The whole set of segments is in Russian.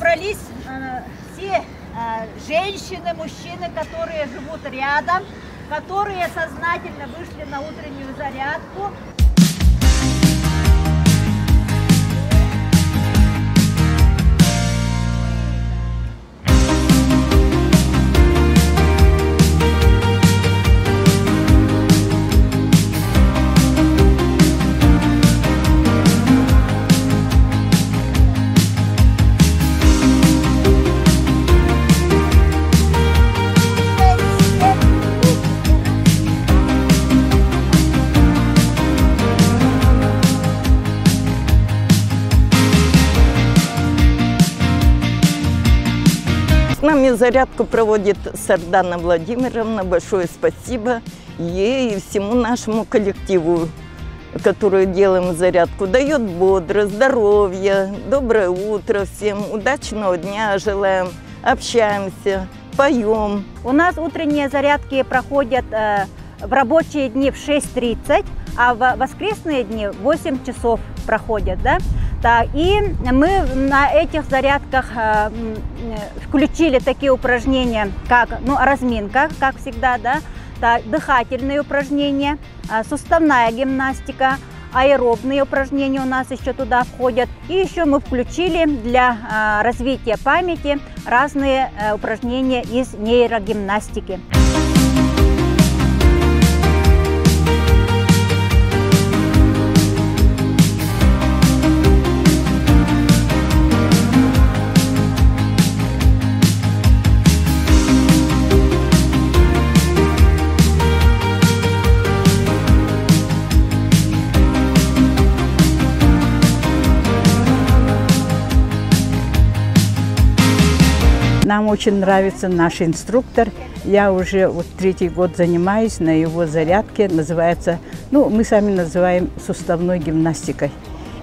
собрались все женщины, мужчины, которые живут рядом, которые сознательно вышли на утреннюю зарядку. С нами зарядку проводит Сардана Владимировна. Большое спасибо ей и всему нашему коллективу, который делаем зарядку. Дает бодрость, здоровье, доброе утро всем, удачного дня желаем, общаемся, поем. У нас утренние зарядки проходят в рабочие дни в 6:30, а в воскресные дни в 8 часов проходят, да? Так, и мы на этих зарядках включили такие упражнения, как разминка, как всегда, да, так, дыхательные упражнения, суставная гимнастика, аэробные упражнения у нас еще туда входят. И еще мы включили для развития памяти разные упражнения из нейрогимнастики. Нам очень нравится наш инструктор. Я уже вот 3-й год занимаюсь на его зарядке. Называется, мы сами называем суставной гимнастикой.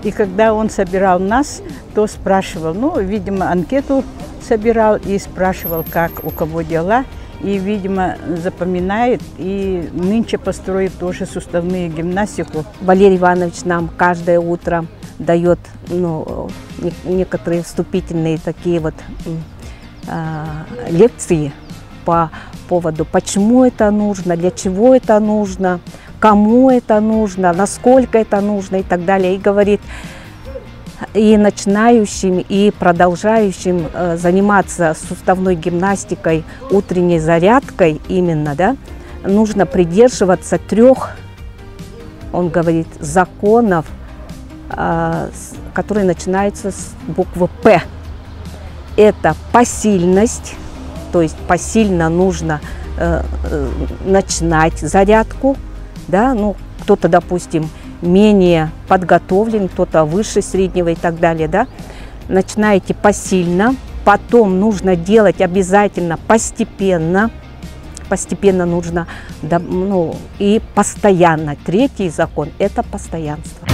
И когда он собирал нас, то спрашивал, видимо, анкету собирал и спрашивал, как у кого дела. И, видимо, запоминает. И нынче построит тоже суставную гимнастику. Валерий Иванович нам каждое утро дает некоторые вступительные такие вот лекции по поводу, почему это нужно, для чего это нужно, кому это нужно, насколько это нужно и так далее. И говорит, и начинающим, и продолжающим заниматься суставной гимнастикой, утренней зарядкой именно, да, нужно придерживаться 3, он говорит, законов, которые начинаются с буквы «П». Это посильность, то есть посильно нужно начинать зарядку, да, кто-то, допустим, менее подготовлен, кто-то выше среднего и так далее, да. Начинаете посильно, потом нужно делать обязательно постепенно, нужно, да, и постоянно. 3-й закон – это постоянство.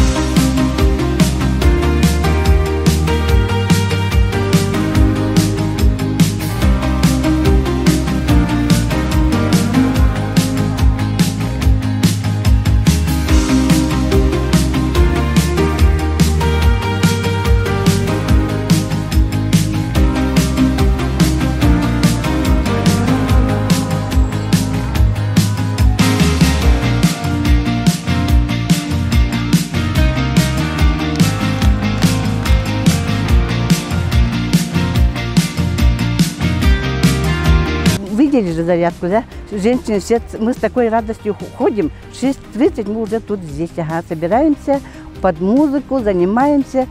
Видели же зарядку, да? Женщины все, мы с такой радостью ходим. В 6:30 мы уже тут здесь, собираемся под музыку, занимаемся.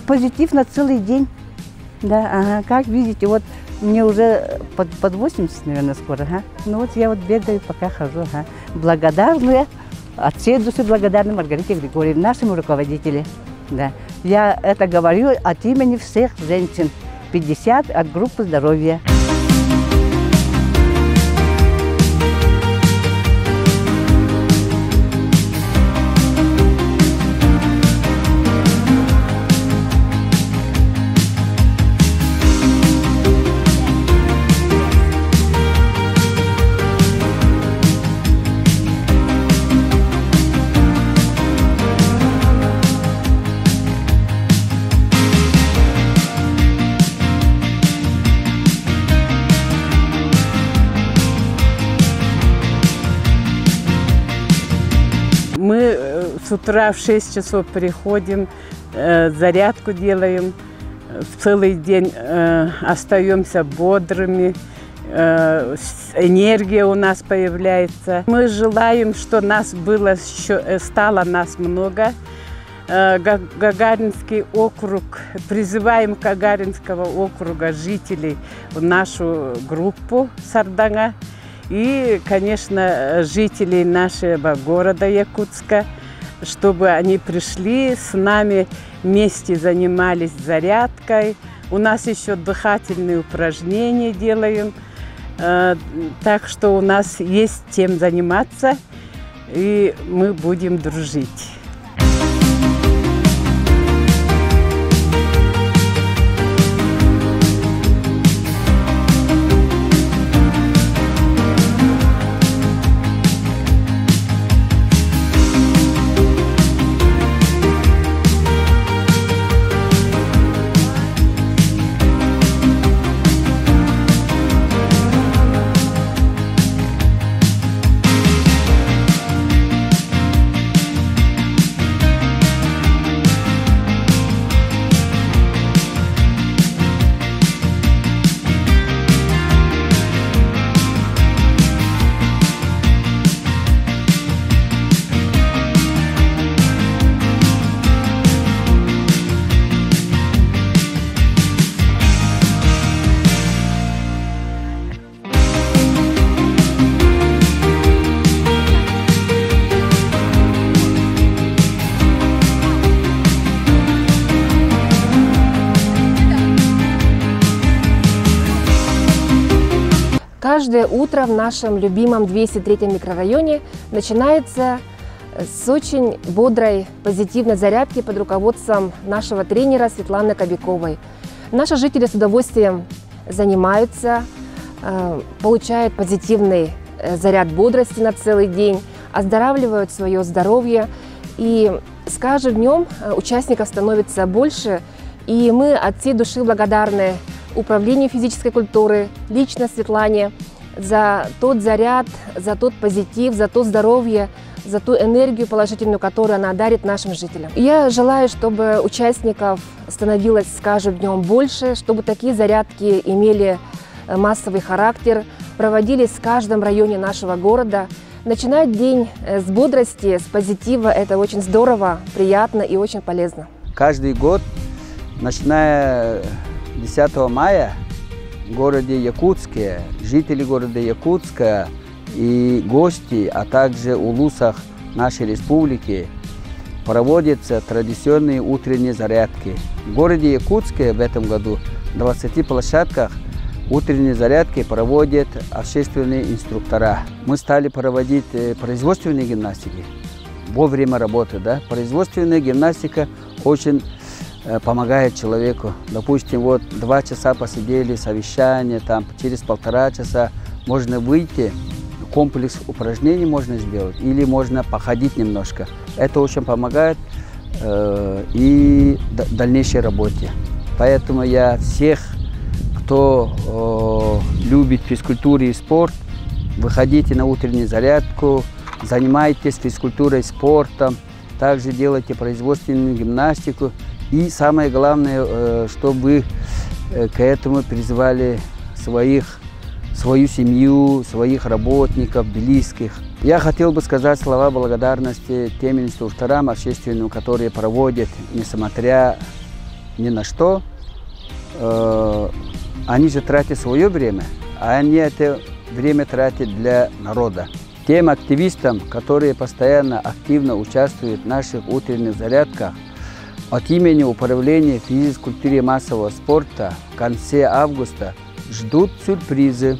Позитив на целый день. Да, как видите, вот мне уже под 80, наверное, скоро. Вот я вот бегаю, пока хожу. Благодарны, от всей души благодарны Маргарите Григорьевне, нашему руководителю. Да. Я это говорю от имени всех женщин. 50 от группы здоровья. с утра в 6 часов приходим, зарядку делаем, в целый день остаемся бодрыми, энергия у нас появляется. Мы желаем, что нас стало нас много. Гагаринский округ, призываем Гагаринского округа жителей в нашу группу Сардана и, конечно, жителей нашего города Якутска, чтобы они пришли с нами, вместе занимались зарядкой. У нас еще дыхательные упражнения делаем, так что у нас есть чем заниматься, и мы будем дружить. Каждое утро в нашем любимом 203-м микрорайоне начинается с очень бодрой, позитивной зарядки под руководством нашего тренера Светланы Кобяковой. Наши жители с удовольствием занимаются, получают позитивный заряд бодрости на целый день, оздоравливают свое здоровье. И с каждым днем участников становится больше, и мы от всей души благодарны Управлению физической культуры, лично Светлане, за тот заряд, за тот позитив, за то здоровье, за ту энергию положительную, которую она дарит нашим жителям. Я желаю, чтобы участников становилось с каждым днем больше, чтобы такие зарядки имели массовый характер, проводились в каждом районе нашего города. Начинать день с бодрости, с позитива – это очень здорово, приятно и очень полезно. Каждый год, начиная 10 мая, в городе Якутске, жители города Якутска и гости, а также в улусах нашей республики проводятся традиционные утренние зарядки. В городе Якутске в этом году на 20 площадках утренние зарядки проводят общественные инструктора. Мы стали проводить производственные гимнастики во время работы. Да? Производственная гимнастика очень помогает человеку. Допустим, вот 2 часа посидели, совещание, там через 1,5 часа можно выйти, комплекс упражнений можно сделать, или можно походить немножко. Это очень помогает и в дальнейшей работе. Поэтому я всех, кто любит физкультуру и спорт, выходите на утреннюю зарядку, занимайтесь физкультурой, спортом, также делайте производственную гимнастику. И самое главное, чтобы к этому призывали свою семью, своих работников, близких. Я хотел бы сказать слова благодарности тем инструкторам общественным, которые проводят, несмотря ни на что. Они же тратят свое время, а они это время тратят для народа. Тем активистам, которые постоянно активно участвуют в наших утренних зарядках, от имени Управления физической культуры и массового спорта в конце августа ждут сюрпризы.